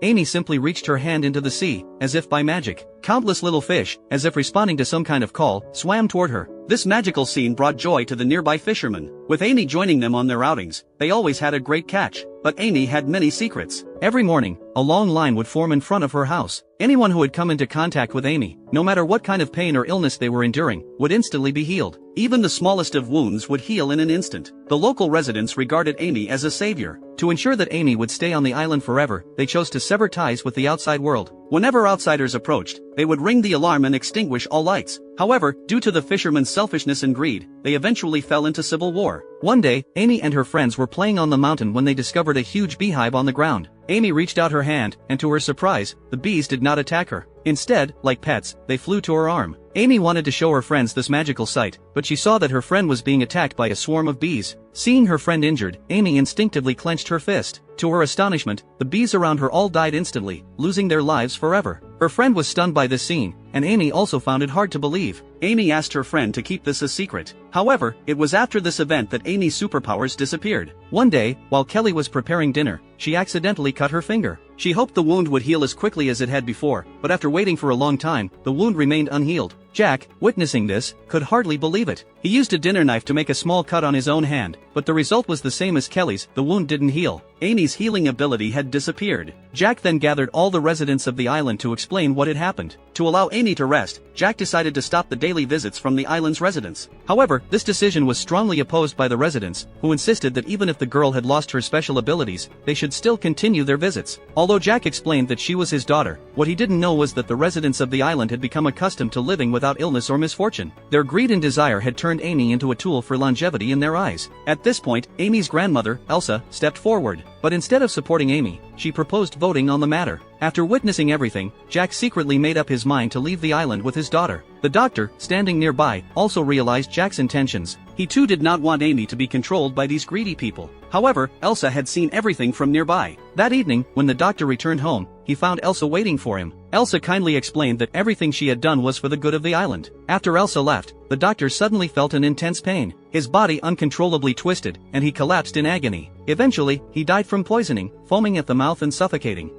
Amy simply reached her hand into the sea, as if by magic. Countless little fish, as if responding to some kind of call, swam toward her. This magical scene brought joy to the nearby fishermen. With Amy joining them on their outings, they always had a great catch. But Amy had many secrets. Every morning, a long line would form in front of her house. Anyone who had come into contact with Amy, no matter what kind of pain or illness they were enduring, would instantly be healed. Even the smallest of wounds would heal in an instant. The local residents regarded Amy as a savior. To ensure that Amy would stay on the island forever, they chose to sever ties with the outside world. Whenever outsiders approached, they would ring the alarm and extinguish all lights. However, due to the fishermen's selfishness and greed, they eventually fell into civil war. One day, Amy and her friends were playing on the mountain when they discovered a huge beehive on the ground. Amy reached out her hand, and to her surprise, the bees did not attack her. Instead, like pets, they flew to her arm. Amy wanted to show her friends this magical sight, but she saw that her friend was being attacked by a swarm of bees. Seeing her friend injured, Amy instinctively clenched her fist. To her astonishment, the bees around her all died instantly, losing their lives forever. Her friend was stunned by this scene, and Amy also found it hard to believe. Amy asked her friend to keep this a secret. However, it was after this event that Amy's superpowers disappeared. One day, while Kelly was preparing dinner, she accidentally cut her finger. She hoped the wound would heal as quickly as it had before, but after waiting for a long time, the wound remained unhealed. Jack, witnessing this, could hardly believe it. He used a dinner knife to make a small cut on his own hand, but the result was the same as Kelly's. The wound didn't heal. Amy's healing ability had disappeared. Jack then gathered all the residents of the island to explain what had happened. To allow Amy to rest, Jack decided to stop the daily visits from the island's residents. However, this decision was strongly opposed by the residents, who insisted that even if the girl had lost her special abilities, they should still continue their visits. Although Jack explained that she was his daughter, what he didn't know was that the residents of the island had become accustomed to living without illness or misfortune. Their greed and desire had turned Amy into a tool for longevity in their eyes. At this point, Amy's grandmother, Elsa, stepped forward. But instead of supporting Amy, she proposed voting on the matter. After witnessing everything, Jack secretly made up his mind to leave the island with his daughter. The doctor, standing nearby, also realized Jack's intentions. He too did not want Amy to be controlled by these greedy people. However, Elsa had seen everything from nearby. That evening, when the doctor returned home, he found Elsa waiting for him. Elsa kindly explained that everything she had done was for the good of the island. After Elsa left, the doctor suddenly felt an intense pain. His body uncontrollably twisted, and he collapsed in agony. Eventually, he died from poisoning, foaming at the mouth and suffocating.